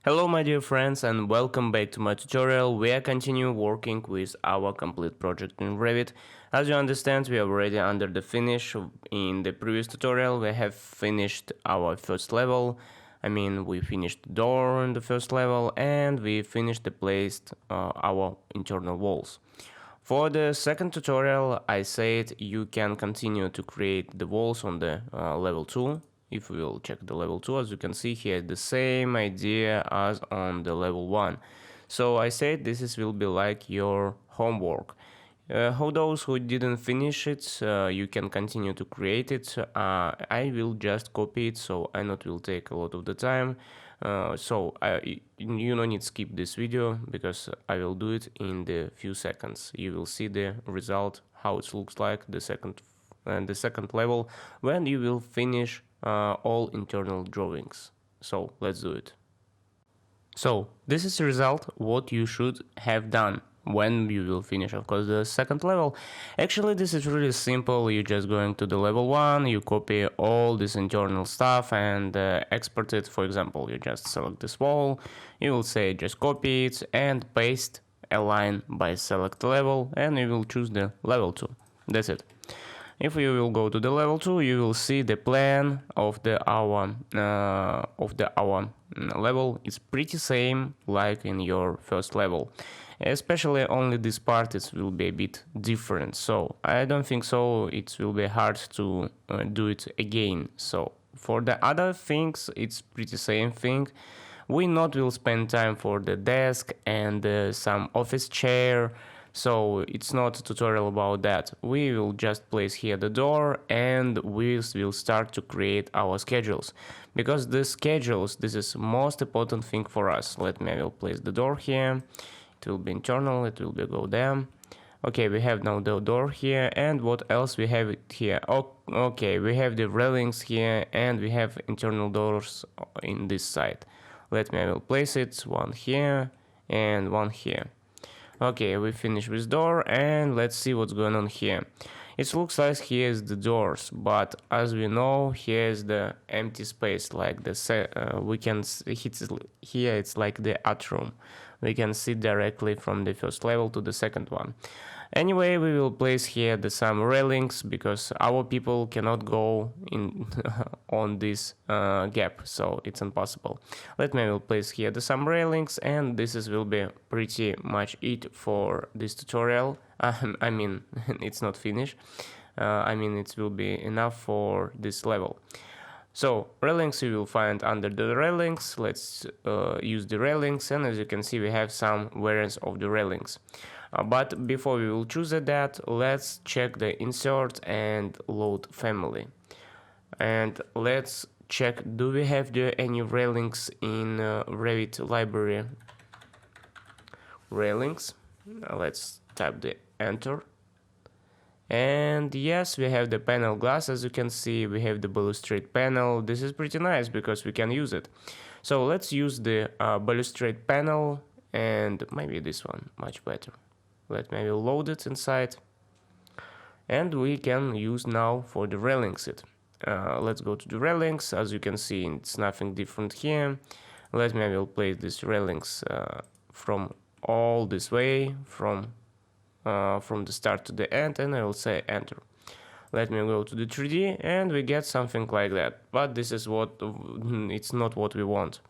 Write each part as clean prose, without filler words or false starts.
Hello my dear friends and welcome back to my tutorial. We are continue working with our complete project in Revit. As you understand, we are already under the finish. In the previous tutorial we have finished our first level. We finished the door in the first level and we finished the placed our internal walls. For the second tutorial I said you can continue to create the walls on the level 2. If we will check the level 2, as you can see here, the same idea as on the level 1. So I said will be like your homework. How those who didn't finish it, you can continue to create it. I will just copy it, so I not will take a lot of the time. You don't need to skip this video because I will do it in the few seconds. You will see the result, how it looks like the second level when you will finish all internal drawings. So let's do it. So this is the result what you should have done when you will finish, of course, the second level. Actually, this is really simple. You're just going to the level 1, you copy all this internal stuff and export it. For example, you just select this wall, you will say just copy it and paste a line by select level, and you will choose the level 2. That's it. If you will go to the level 2, you will see the plan of our level is pretty same like in your first level. Especially only this part will be a bit different. So I don't think so it will be hard to do it again. So for the other things, it's pretty same thing. We not will spend time for the desk and some office chair. So it's not a tutorial about that. We will just place here the door and we will start to create our schedules. Because the schedules, this is most important thing for us. I will place the door here. It will be internal, it will be go there. Okay, we have now the door here, and what else we have it here? Okay, we have the railings here and we have internal doors in this side. I will place it, one here and one here. Okay, we finished with door and let's see what's going on here. It looks like here's the doors, but as we know, here's the empty space, like we can hit here. It's like the atrium. We can see directly from the first level to the second one. Anyway, we will place here some railings because our people cannot go in on this gap, so it's impossible. I will place here some railings, and this will be pretty much it for this tutorial. It's not finished. It will be enough for this level. So railings you will find under the railings. Let's use the railings, and as you can see we have some variants of the railings. But before we will choose that, let's check the insert and load family. And let's check, do we have any railings in Revit library? Railings. Let's type the enter. And yes, we have the panel glass. As you can see, we have the balustrade panel. This is pretty nice because we can use it. So let's use the balustrade panel, and maybe this one much better. Maybe load it inside, and we can use now for the railings it. Let's go to the railings. As you can see, it's nothing different here. I will place these railings from all this way, from the start to the end, and I will say enter. Let me go to the 3D and we get something like that, but this is it's not what we want.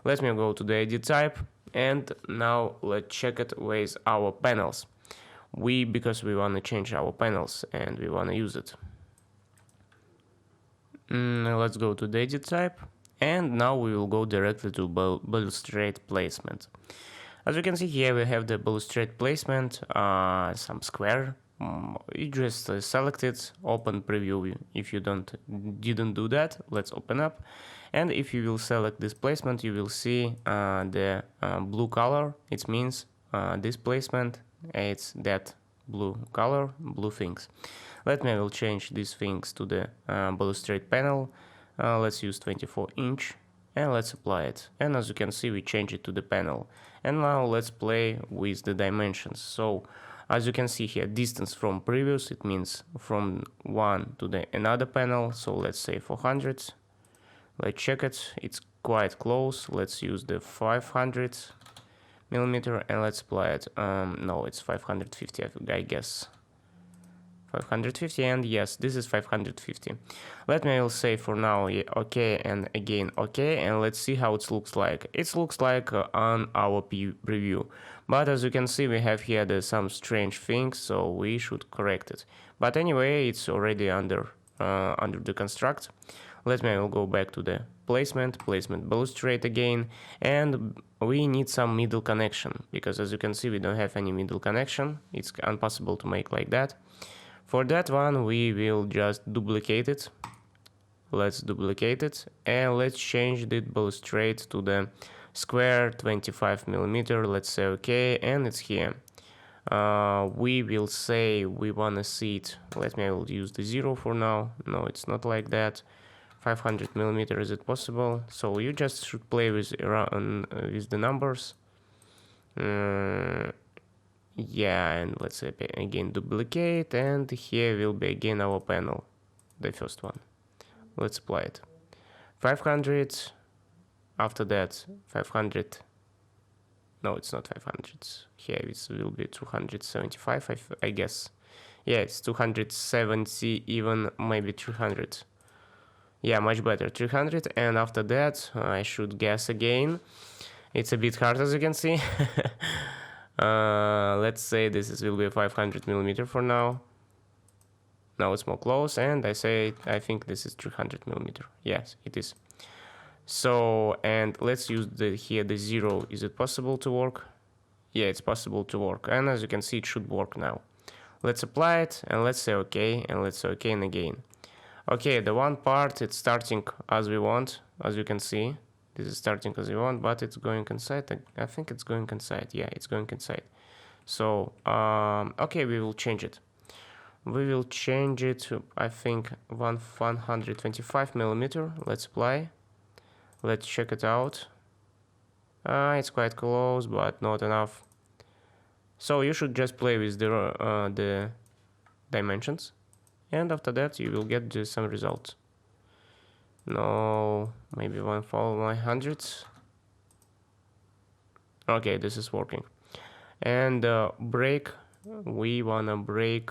Let me go to the edit type, and now let's check it with our panels. Because we want to change our panels and we want to use it. Let's go to the edit type, and now we will go directly to balustrade placement. As you can see here, we have the balustrade placement, some square. You just select it, open preview. If you didn't do that, let's open up. And if you will select this placement, you will see the blue color. It means this placement, it's that blue color, blue things. I will change these things to the balustrade panel. Let's use 24-inch. And let's apply it. And as you can see, we change it to the panel. And now let's play with the dimensions. So as you can see here, distance from previous, it means from one to the another panel. So let's say 400. Let's check it. It's quite close. Let's use the 500 millimeter and let's apply it. No, it's 550, I guess. 550, and yes, this is 550. Let me will say for now, yeah, okay, and again okay, and let's see how it looks like. It looks like on our preview, but as you can see we have here some strange things, so we should correct it. But anyway, it's already under the construct. Let me will go back to the placement balustrade again, and we need some middle connection, because as you can see we don't have any middle connection. It's impossible to make like that. For that one we will just duplicate it. Let's duplicate it and let's change the balustrade to the square 25 millimeter. Let's say okay, and it's here. We will say we wanna see it. Let me, I will use the 0 for now. No, it's not like that. 500 millimeter, is it possible? So you just should play with the numbers. Yeah, and let's say again duplicate, and here will be again our panel, the first one. Let's apply it. 500. After that 500. No, it's not 500. Here it will be 275, I guess. Yeah, it's 270, even maybe 300. Yeah, much better, 300. And after that I should guess again. It's a bit hard, as you can see. Let's say this will be 500 millimeter for now. Now it's more close, and I think this is 300 millimeter. Yes, it is. So, and let's use here the 0. Is it possible to work? Yeah, it's possible to work, and as you can see it should work now. Let's apply it and let's say okay, and let's say okay and again. Okay, the one part it's starting as we want, as you can see. This is starting as you want, but it's going inside. I think it's going inside. Yeah, it's going inside. So, okay, we will change it. We will change it to, I think, 125 millimeter. Let's apply. Let's check it out. It's quite close, but not enough. So you should just play with the dimensions, and after that you will get some results. No, maybe 100. Okay, this is working. And break, we wanna break.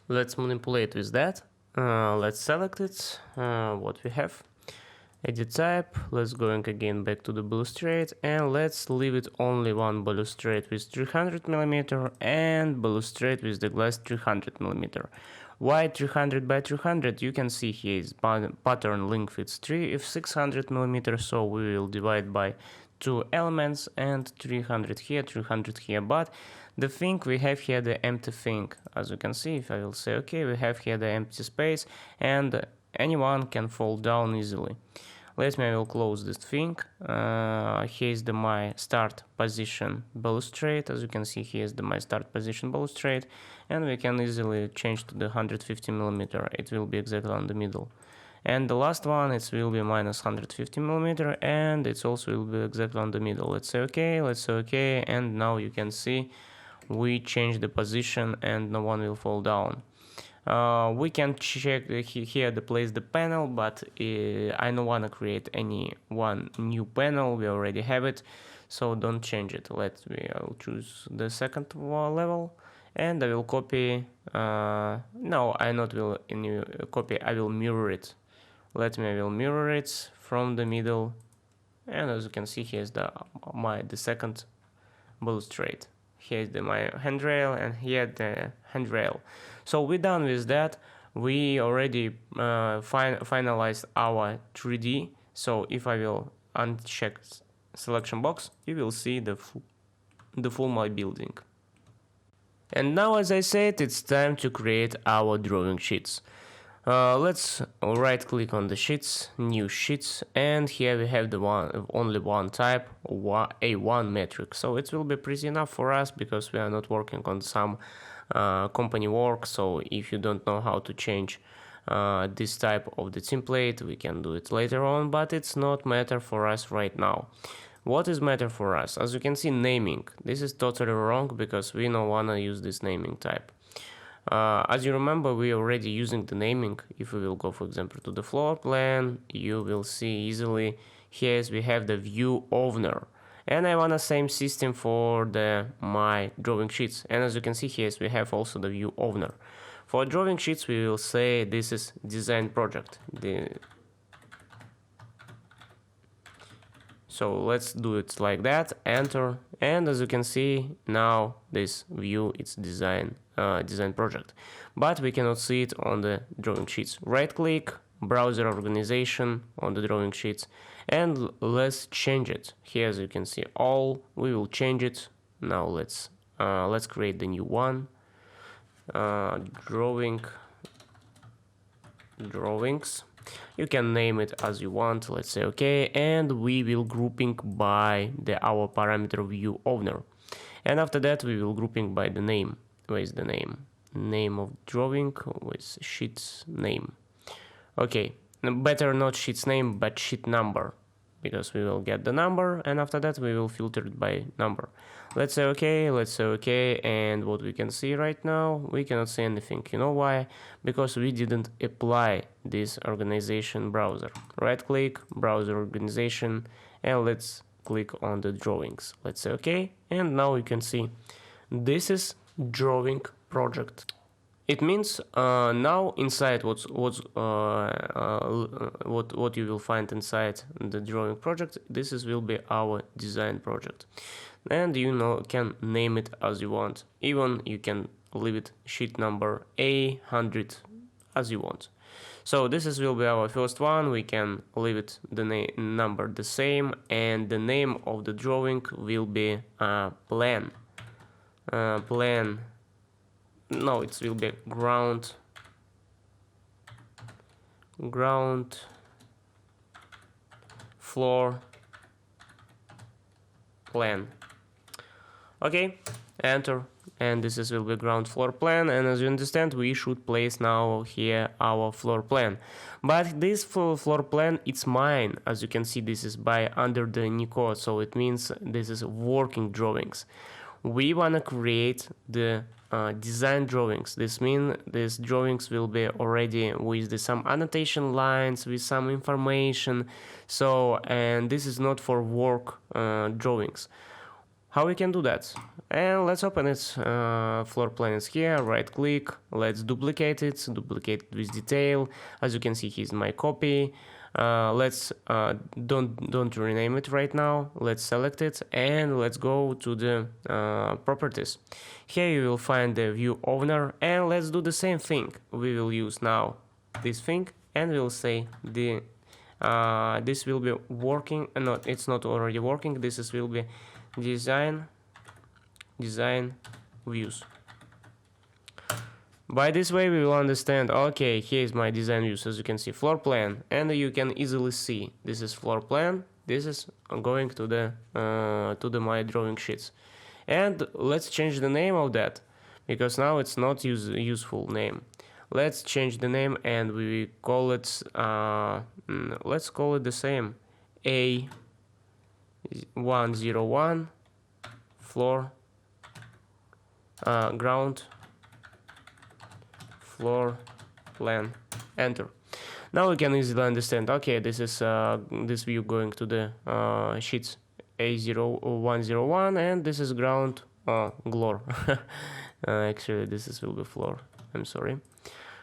Let's manipulate with that. Let's select it. What we have. Edit type. Let's going again back to the balustrade, and let's leave it only one balustrade with 300 millimeter and balustrade with the glass 300 millimeter. Why 300 by 300? You can see here is pattern length it's 600 millimeter, so we will divide by 2 elements, and 300 here, 300 here. But the thing, we have here the empty thing. As you can see, if I will say okay, we have here the empty space, and anyone can fall down easily. Let me, I will close this thing. Here is my start position balustrade. As you can see, here is my start position balustrade, and we can easily change to the 150 millimeter. It will be exactly on the middle. And the last one, it will be minus 150 millimeter, and it also will be exactly on the middle. Let's say okay, let's say okay, and now you can see we change the position and no one will fall down. We can check here to place the panel, but I don't want to create any one new panel. We already have it, so don't change it. I will choose the second level, and I will copy. No, I not will copy. I will mirror it. I will mirror it from the middle, and as you can see, here's the second balustrade. Here's my handrail, and here the handrail. So we're done with that. We already finalized our 3D. So if I will uncheck selection box, you will see the full my building. And now, as I said, it's time to create our drawing sheets. Let's right click on the sheets, new sheets, and here we have only one type, A1 metric. So it will be pretty enough for us because we are not working on some company work. So if you don't know how to change this type of the template, we can do it later on, but it's not matter for us right now. What is matter for us? As you can see, naming. This is totally wrong because we don't wanna use this naming type. As you remember, we are already using the naming. If we will go, for example, to the floor plan, you will see easily here we have the view owner. And I want the same system for my drawing sheets. And as you can see here, we have also the view owner. For drawing sheets, we will say this is design project. So let's do it like that, enter, and as you can see now this view it's design project, but we cannot see it on the drawing sheets. Right click, browser organization on the drawing sheets, and let's change it. Here as you can see all, we will change it. Now let's create the new one, drawings. You can name it as you want. Let's say okay, and we will grouping by our parameter view owner, and after that we will grouping by the name. Where is the name of drawing? With sheets name. Okay, better not sheets name but sheet number, because we will get the number, and after that we will filter it by number. Let's say okay, and what we can see right now, we cannot see anything. You know why? Because we didn't apply this organization browser. Right click, browser organization, and let's click on the drawings. Let's say okay, and now we can see this is drawing project. It means now inside what you will find inside the drawing project, will be our design project, and you can name it as you want. Even you can leave it sheet number A100 as you want. So this will be our first one. We can leave it the number the same, and the name of the drawing will be plan. No, it will be ground floor plan. Okay, enter, and this will be ground floor plan, and as you understand we should place now here our floor plan. But this floor plan, it's mine. As you can see, this is by under the new code, so it means this is working drawings. We want to create the design drawings. This means these drawings will be already with some annotation lines, with some information. So, and this is not for work drawings. How we can do that? And let's open it. Floor plan is here. Right click. Let's duplicate it. Duplicate it with detail. As you can see, here's my copy. Let's don't rename it right now. Let's select it and let's go to the properties. Here you will find the view owner, and let's do the same thing. We will use now this thing, and we'll say this will be working. No, it's not already working. This will be design views. By this way we will understand, okay, here is my design views. As you can see, floor plan, and you can easily see this is floor plan, this is going to the my drawing sheets. And let's change the name of that, because now it's not useful name. Let's change the name, and we call it let's call it the same, A101 floor ground floor plan. Enter. Now we can easily understand, okay, this is this view going to the sheets A101, and this is ground gloor. Actually this will be floor, I'm sorry,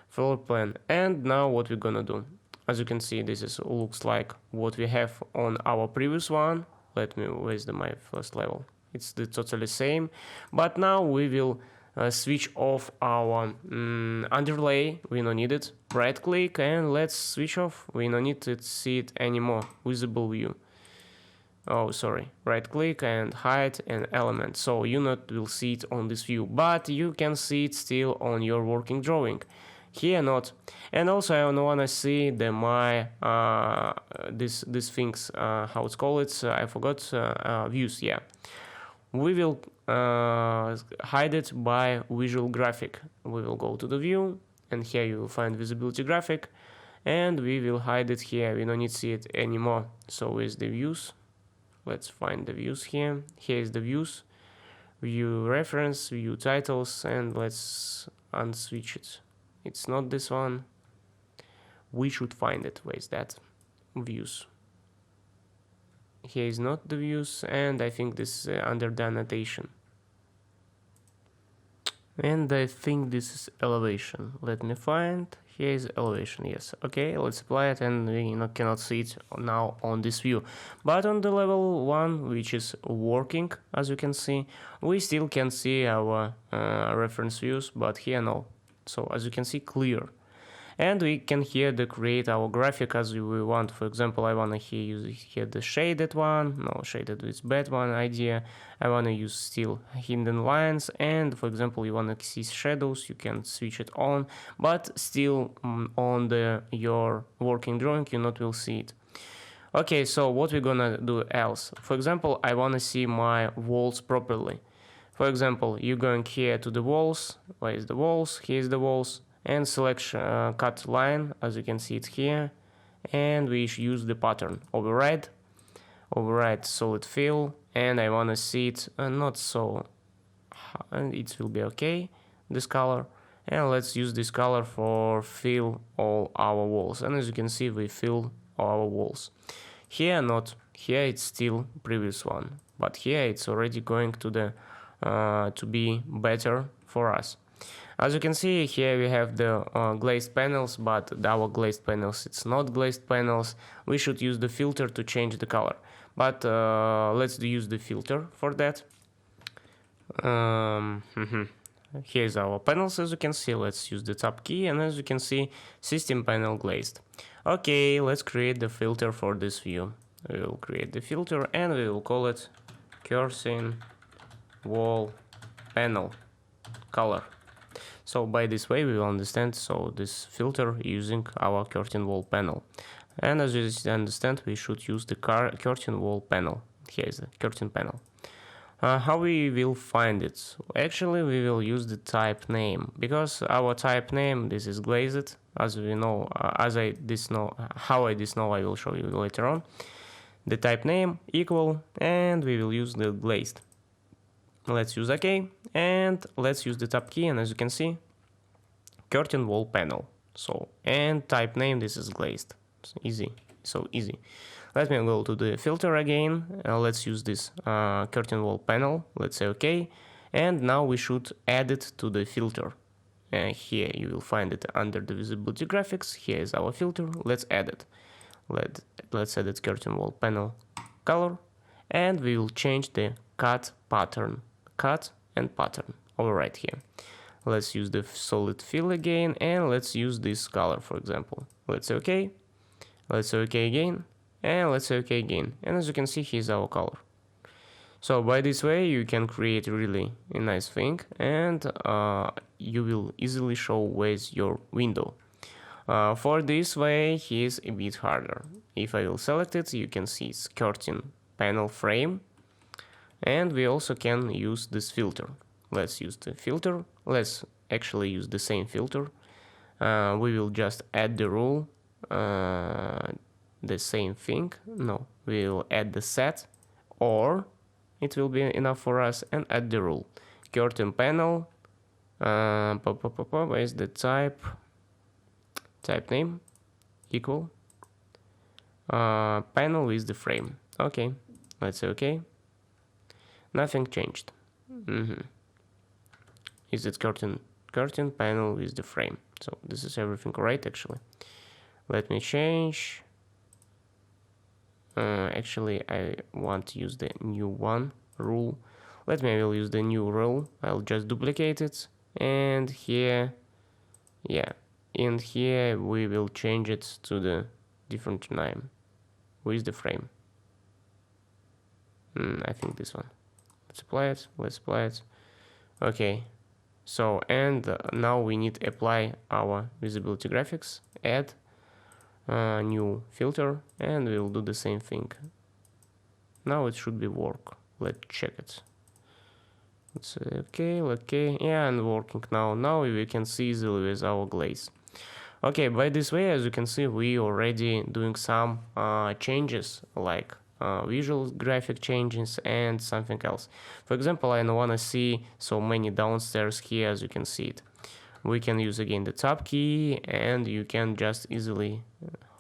floor plan. And now what we're gonna do, as you can see, this looks like what we have on our previous one. Let me raise my first level. It's the totally same, but now we will switch off our underlay. We don't need it. Right click and let's switch off. We don't need to see it anymore. Visible view. Oh, sorry. Right click and hide an element. So you not will see it on this view, but you can see it still on your working drawing. Here not. And also I want to see my this things, how it's called it, I forgot, views. Yeah, we will hide it by visual graphic. We will go to the view, and here you will find visibility graphic, and we will hide it here. We don't need to see it anymore. So with the views, let's find the views here. Here is the views, view reference, view titles, and let's unswitch it. It's not this one. We should find it. Where is that? Views. Here is not the views, and I think this is under the annotation. And I think this is elevation. Let me find. Here is elevation. Yes. Okay, let's apply it, and we cannot see it now on this view. But on the level 1, which is working, as you can see, we still can see our reference views, but here no. So as you can see, clear. And we can here create our graphic as we want. For example, I want to use here the shaded one. No, shaded is bad one idea. I want to use still hidden lines. And for example, you want to see shadows, you can switch it on. But still on your working drawing, you not will see it. Okay, so what we're gonna do else? For example, I want to see my walls properly. For example, you're going here to the walls. Where is the walls? Here's the walls. And select cut line, as you can see it here, and we use the pattern override solid fill, and I want to see it not so, and it will be okay, this color, and let's use this color for fill all our walls. And as you can see, we fill our walls. Here not, here it's still previous one, but here it's already going to the to be better for us. As you can see, here we have the glazed panels, but our glazed panels, it's not glazed panels. We should use the filter to change the color. But let's use the filter for that. Here's our panels, as you can see. Let's use the tab key, and as you can see, system panel glazed. Okay, let's create the filter for this view. We will create the filter, and we will call it curtain wall panel color. So by this way we will understand, so this filter using our curtain wall panel. And as you understand, we should use the curtain wall panel. Here is the curtain panel. How we will find it? Actually, we will use the type name, because our type name, this is glazed, as we know, how I know, I will show you later on. The type name equal, and we will use the glazed. Let's use OK, and let's use the tab key, and as you can see, curtain wall panel. So, and type name, this is glazed. It's easy, so easy. Let me go to the filter again. Let's use this curtain wall panel. Let's say OK, and now we should add it to the filter. Here you will find it under the visibility graphics. Here is our filter. Let's add it. Let's add it curtain wall panel color, and we will change the cut pattern. Cut and pattern over right here. Let's use the solid fill again, and let's use this color, for example. Let's say OK. Let's say OK again, and let's say OK again. And as you can see, here's our color. So by this way, you can create really a nice thing, and you will easily show where's your window. For this way, here's a bit harder. If I will select it, you can see it's curtain panel frame. And we also can use this filter. Let's use the filter. Let's actually use the same filter. We will just add the rule, the same thing. No, we will add the set, or it will be enough for us, and add the rule. Curtain panel, where is the type name, equal, panel is the frame. Okay, let's say OK. Nothing changed. Is it curtain panel is the frame? So this is everything right, actually. Let me change. Actually, I want to use the new one rule. I will use the new rule. I'll just duplicate it, and here, yeah, and here we will change it to the different name. With the frame. I think this one. Let's apply it. Okay, so, and now we need to apply our visibility graphics, add new filter, and we'll do the same thing. Now it should be work. Let's check it. Let's say okay, yeah, and working now. Now we can see easily with our glaze. Okay, by this way, as you can see, we already doing some changes, like visual graphic changes and something else. For example, I want to see so many downstairs here, as you can see it. we can use again the tab key, and you can just easily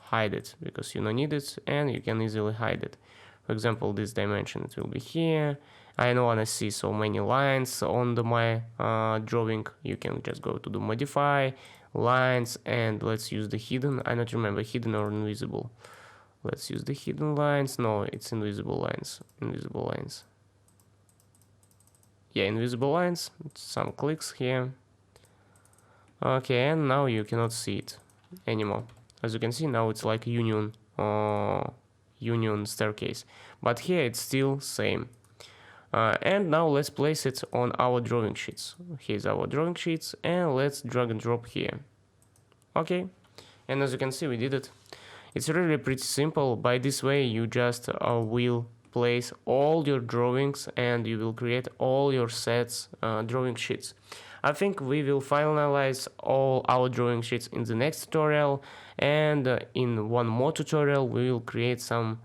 hide it because you don't need it, and you can easily hide it. For example, this dimension, it will be here. I don't want to see so many lines on my drawing. You can just go to the modify lines, and let's use the hidden. I don't remember, hidden or invisible. Let's use the hidden lines. No, it's invisible lines. Invisible lines. Yeah, invisible lines. Some clicks here. Okay, and now you cannot see it anymore. As you can see, now it's like union staircase, but here it's still same. And now let's place it on our drawing sheets. Here's our drawing sheets, and let's drag and drop here. Okay, and as you can see, we did it. It's really pretty simple. By this way, you just will place all your drawings, and you will create all your sets drawing sheets. I think we will finalize all our drawing sheets in the next tutorial, and in one more tutorial we will create some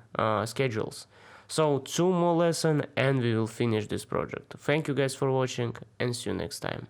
schedules. So 2 more lessons and we will finish this project. Thank you guys for watching, and see you next time.